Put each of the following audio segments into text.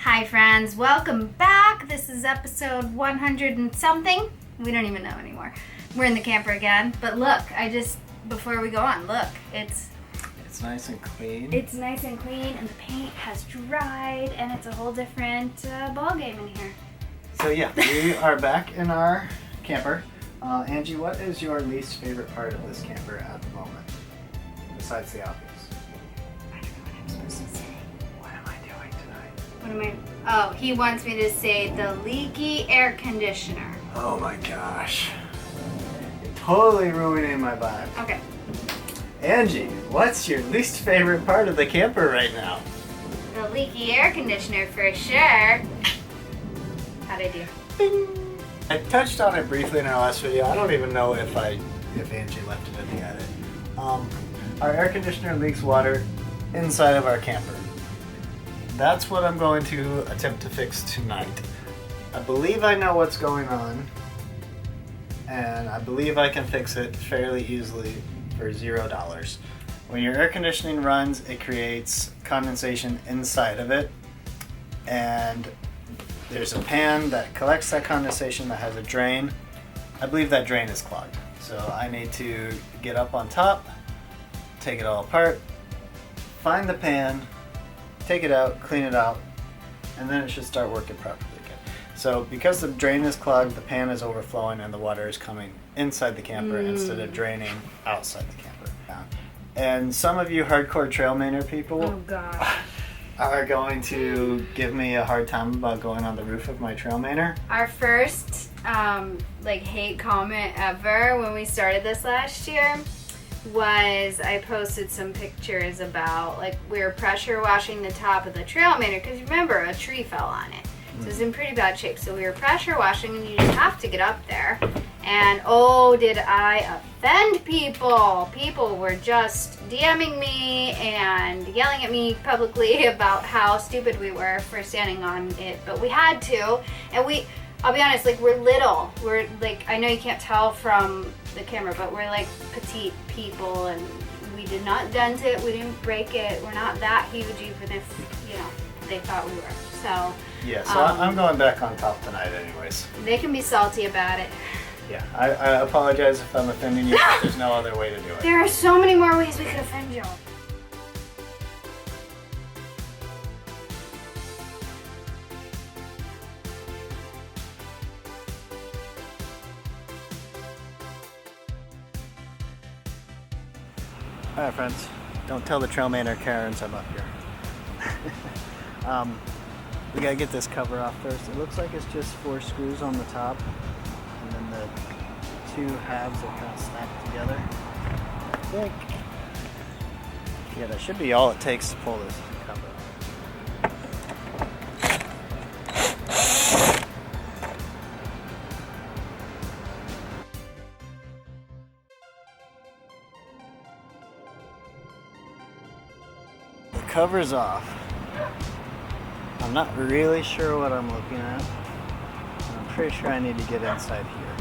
Hi friends, welcome back. This is episode 100 and something. We don't even know anymore. We're in the camper again. But look, before we go on, look, it's nice and clean. It's nice and clean and the paint has dried and it's a whole different ball game in here. So yeah, we are back in our camper. Angie, what is your least favorite part of this camper at the moment? Besides the obvious. I don't know what I'm supposed to say. What am I doing tonight? What am I? Oh, he wants me to say the leaky air conditioner. Oh my gosh. You're totally ruining my vibe. Okay. Angie, what's your least favorite part of the camper right now? The leaky air conditioner for sure. How'd I do? Bing. I touched on it briefly in our last video. I don't even know if Angie left it in the edit. Our air conditioner leaks water inside of our camper. That's what I'm going to attempt to fix tonight. I believe I know what's going on, and I believe I can fix it fairly easily for $0. When your air conditioning runs, it creates condensation inside of it, and there's a pan that collects that condensation that has a drain. I believe that drain is clogged. So I need to get up on top, take it all apart, find the pan, take it out, clean it out, and then it should start working properly again. So because the drain is clogged, the pan is overflowing and the water is coming inside the camper instead of draining outside the camper. And some of you hardcore Trail Manor people are going to give me a hard time about going on the roof of my Trail Manor. Our first hate comment ever when we started this last year was I posted some pictures about we were pressure washing the top of the Trail Manor because remember a tree fell on it. So it's in pretty bad shape. So we were pressure washing and you just have to get up there. And oh, did I offend people. People were just DMing me and yelling at me publicly about how stupid we were for standing on it. But we had to. And I'll be honest, we're little. We're I know you can't tell from the camera, but we're petite people and we did not dent it. We didn't break it. We're not that huge even if, they thought we were. So yeah, so I'm going back on top tonight anyways. They can be salty about it. Yeah, I apologize if I'm offending you, but there's no other way to do it. There are so many more ways we could offend you. Alright friends, don't tell the Trail Manor Karens I'm up here. We gotta get this cover off first. It looks like it's just 4 screws on the top, and then the 2 halves are kind of snapped together. I think. Yeah, that should be all it takes to pull this cover off. The cover's off. I'm not really sure what I'm looking at. I'm pretty sure I need to get inside here.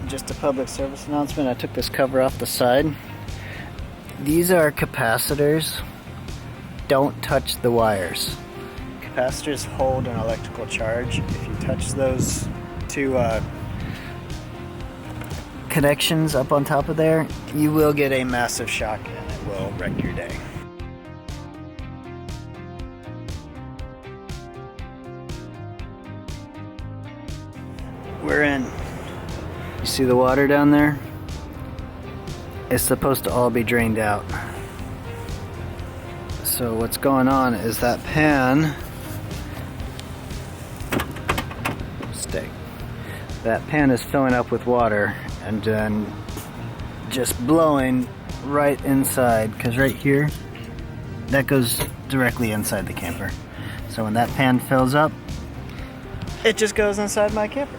Just a public service announcement. I took this cover off the side. These are capacitors. Don't touch the wires. Capacitors hold an electrical charge. If you touch those 2 connections up on top of there, you will get a massive shock and it will wreck your day. We're in. You see the water down there? It's supposed to all be drained out. So what's going on is that pan, that pan is filling up with water and then just blowing right inside, because right here, that goes directly inside the camper. So when that pan fills up, it just goes inside my camper.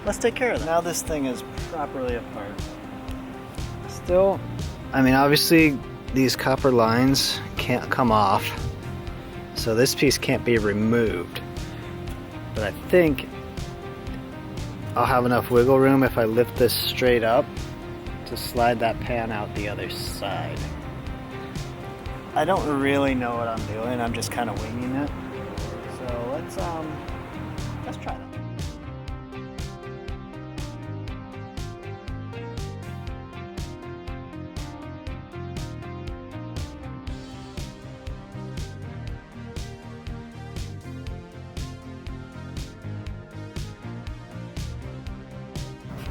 Let's take care of that. Now this thing is properly apart. Still, obviously these copper lines can't come off, so this piece can't be removed. But I think I'll have enough wiggle room if I lift this straight up to slide that pan out the other side. I don't really know what I'm doing. I'm just kind of winging it. So let's try that.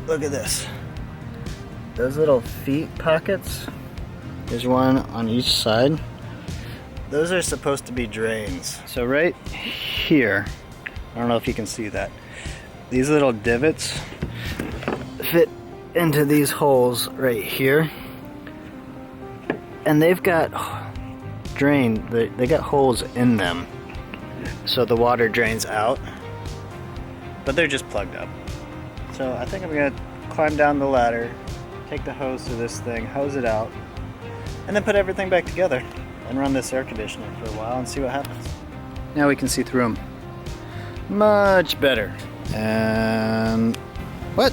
Look at this. Those little feet pockets, there's one on each side. Those are supposed to be drains. So right here, I don't know if you can see that. These little divots fit into these holes right here. And they've got they got holes in them. So the water drains out, but they're just plugged up. So I think I'm gonna climb down the ladder, take the hose to this thing, hose it out, and then put everything back together and run this air conditioner for a while and see what happens. Now we can see through them much better. And what?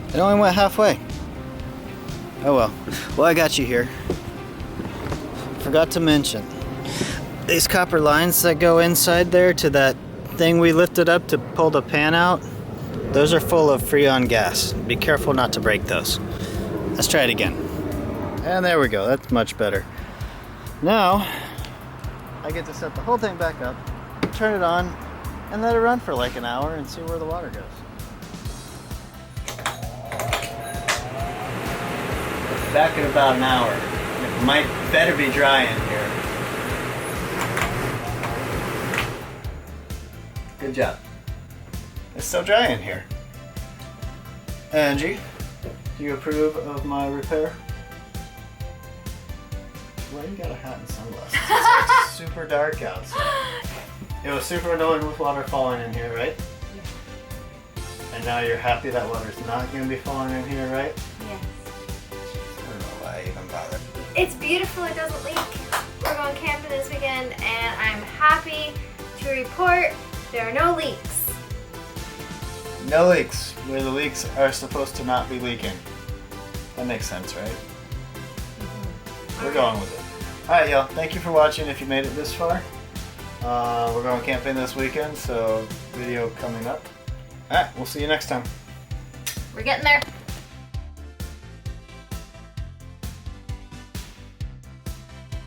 It only went halfway. Oh well. Well, I got you here. Forgot to mention, these copper lines that go inside there to that thing we lifted up to pull the pan out, those are full of Freon gas. Be careful not to break those. Let's try it again. And there we go, that's much better. Now, I get to set the whole thing back up, turn it on, and let it run for like an hour and see where the water goes. Back in about an hour. It might better be dry in here. Good job. It's still dry in here. Angie, do you approve of my repair? Why you got a hat and sunglasses? It's like super dark outside. It was super annoying with water falling in here, right? Yeah. And now you're happy that water's not going to be falling in here, right? Yes. I don't know why I even bothered. It's beautiful, it doesn't leak. We're going camping this weekend and I'm happy to report there are no leaks. No leaks, where the leaks are supposed to not be leaking. That makes sense, right? Mm-hmm. We're going with it. Alright, y'all. Thank you for watching if you made it this far. We're going camping this weekend, so video coming up. Alright, we'll see you next time. We're getting there.